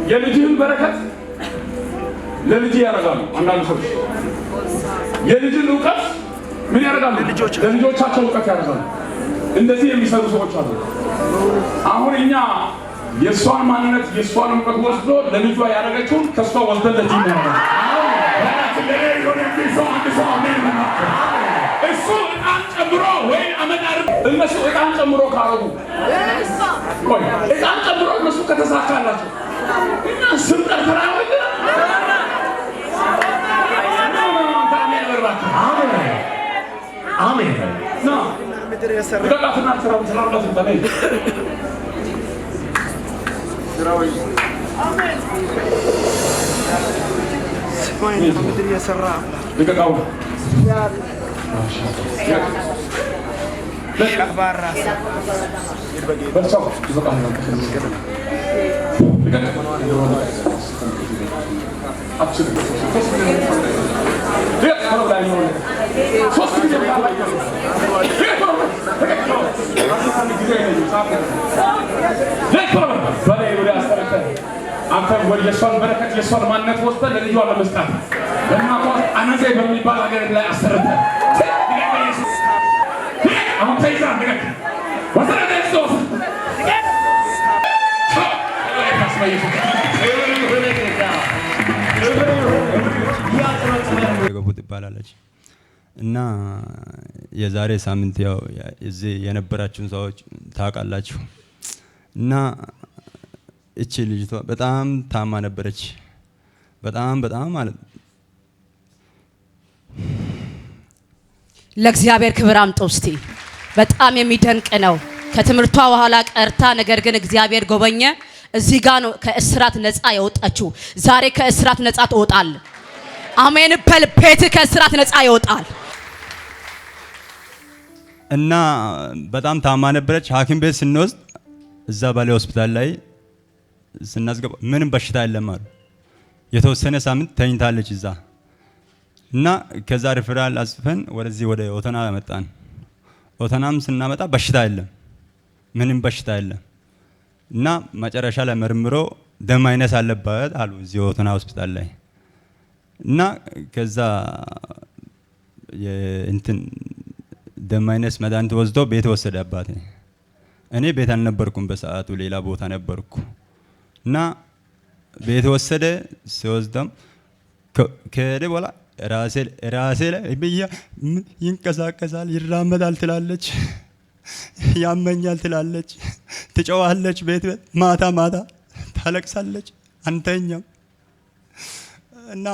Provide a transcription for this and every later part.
የልጅህን በረከት ለልጅ ያረጋሉ። አንዳንድ ሰዎች የልጅን ዕውቀት ምን ያረጋሉ? ለልጆቻቸው ዕውቀት ያረጋሉ። እንደዚህ የሚሰሩ ሰዎች አሉ። አሁን እኛ የሷን ማንነት የሷን ዕውቀት ወስዶ ለልጇ ያረጋችውን ከሷ ወስደን ለልጅ ያረጋል። እሱ ዕጣን ጨምሮ ወይ አመዳር እነሱ ዕጣን ጨምሮ ካረጉ ወይ ዕጣን ጨምሮ እነሱ ከተሳካላቸው እና ስም ጠርተራ ወይ አሜን ና ምድር የሰራ ደጋትና ስራው ተለይ ስራው አሜን ስማኝ ምድር የሰራ ደጋው ለባራሳ በርቻው ይበቃል ነው አብሽር አንተ ወደ የሷን በረከት የሷን ማንነት ወስደህ ለልጇ ለመስጠት ለእናቷ አነዘ በሚባል ሀገር ላይ አሰርተ አሁን ተይዛ ንገር ወሰረደ ሶስ ገቡት ይባላልች እና የዛሬ ሳምንት ያው እዚህ የነበራችሁን ሰዎች ታውቃላችሁ። እና እቺ ልጅቷ በጣም ታማ ነበረች። በጣም ማለት ለእግዚአብሔር ክብር አምጡ እስቲ። በጣም የሚደንቅ ነው። ከትምህርቷ በኋላ ቀርታ ነገር ግን እግዚአብሔር ጎበኘ። እዚህ ጋር ነው ከእስራት ነፃ የወጣችው። ዛሬ ከእስራት ነፃ ትወጣል። አሜን በል። ቤት ከእስራት ነፃ ይወጣል። እና በጣም ታማ ነበረች። ሐኪም ቤት ስንወስድ እዛ ባሌ ሆስፒታል ላይ ስናስገባ ምንም በሽታ የለም አሉ። የተወሰነ ሳምንት ተኝታለች እዛ። እና ከዛ ሪፈራል አጽፈን ወደዚህ ወደ ኦተና መጣን። ኦተናም ስናመጣ በሽታ የለም፣ ምንም በሽታ የለም። እና መጨረሻ ላይ መርምሮ ደም አይነስ አለበት አሉ እዚህ ኦተና ሆስፒታል ላይ። እና ከዛ እንትን ደም አይነስ መድኃኒት ወስዶ ቤት ወሰደ አባቴ። እኔ ቤት አልነበርኩም በሰዓቱ ሌላ ቦታ ነበርኩ። እና ቤት ወሰደ። ሲወስደም ከሄደ በኋላ ራሴ ላይ ብያ ይንቀሳቀሳል፣ ይራመዳል ትላለች፣ ያመኛል ትላለች፣ ትጨዋለች፣ ቤት ማታ ታለቅሳለች፣ አንተኛም። እና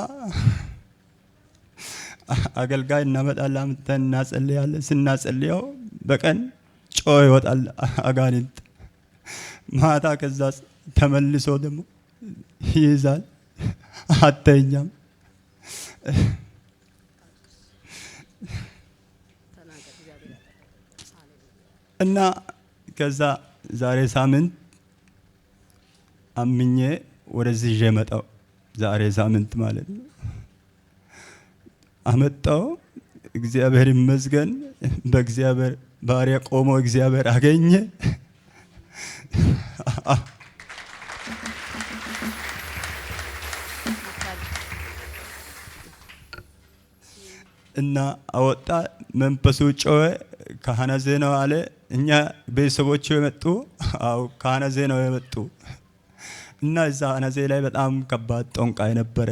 አገልጋይ እናመጣለን አምጥተን እናጸልያለን። ስናጸልየው በቀን ጮህ ይወጣል አጋንንት፣ ማታ ከዛ ተመልሶ ደግሞ ይይዛል፣ አተኛም። እና ከዛ ዛሬ ሳምንት አምኜ ወደዚህ ይዤ መጣው። ዛሬ ሳምንት ማለት ነው አመጣው። እግዚአብሔር ይመስገን። በእግዚአብሔር ባሪያ ቆሞ እግዚአብሔር አገኘ። እና አወጣ። መንፈሱ ጮኸ። ካህናዜ ነው አለ። እኛ ቤተሰቦቹ የመጡ ካህናዜ ነው የመጡ። እና እዛ አናዜ ላይ በጣም ከባድ ጦንቃይ ነበረ።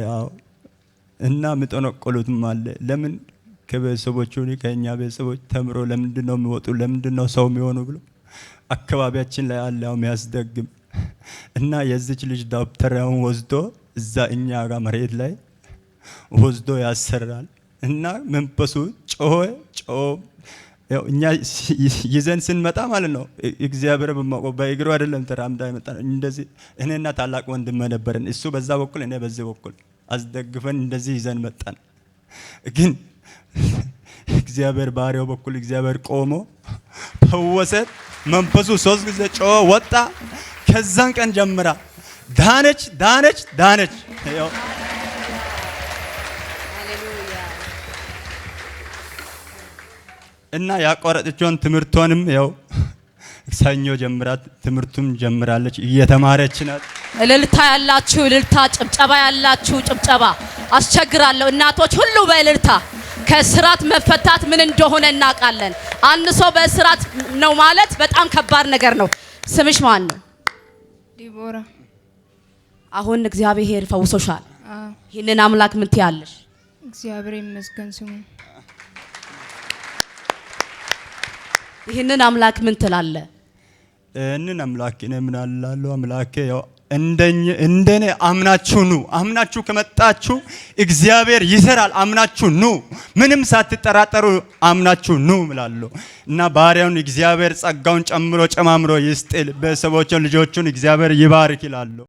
እና ምጠነቆሉትም አለ። ለምን ከቤተሰቦቹ ከኛ ቤተሰቦች ተምሮ ለምንድን ነው የሚወጡ? ለምንድን ነው ሰው የሚሆኑ ብሎ አካባቢያችን ላይ አለ የሚያስደግም። እና የዚች ልጅ ዳብተራውን ወስዶ እዛ እኛ ጋር መሬት ላይ ወስዶ ያሰራል። እና መንፈሱ ጮኸ። እኛ ይዘን ስንመጣ ማለት ነው እግዚአብሔር በእግሩ አይደለም ተራምዳ ይመጣ። እንደዚህ እኔና ታላቅ ወንድም ነበርን። እሱ በዛ በኩል እኔ በዚህ በኩል አስደግፈን እንደዚህ ይዘን መጣን። ግን እግዚአብሔር ባሪያው በኩል እግዚአብሔር ቆሞ ፈወሰ። መንፈሱ 3 ጊዜ ጮኸ፣ ወጣ። ከዛን ቀን ጀምራ ዳነች። እና ያቋረጠችውን ትምህርቷንም ያው ሰኞ ጀምራት ትምህርቱም ጀምራለች፣ እየተማረች ናት። እልልታ ያላችሁ እልልታ፣ ጭብጨባ ያላችሁ ጭብጨባ። አስቸግራለሁ። እናቶች ሁሉ በእልልታ። ከእስራት መፈታት ምን እንደሆነ እናውቃለን። አንድ ሰው በእስራት ነው ማለት በጣም ከባድ ነገር ነው። ስምሽ ማን ነው? ዲቦራ። አሁን እግዚአብሔር ፈውሶሻል። ይህንን አምላክ ምን ትያለሽ? እግዚአብሔር ይመስገን ስሙ። ይህንን አምላክ ምን ትላለ? ይህንን አምላክ እኔ ምን አላለሁ? አምላኬ ያው እንደኔ አምናችሁ ኑ። አምናችሁ ከመጣችሁ እግዚአብሔር ይሰራል። አምናችሁ ኑ፣ ምንም ሳትጠራጠሩ አምናችሁ ኑ እላለሁ እና ባሪያውን እግዚአብሔር ጸጋውን ጨምሮ ጨማምሮ ይስጥል። ቤተሰቦቹን ልጆቹን እግዚአብሔር ይባርክ ይላለሁ።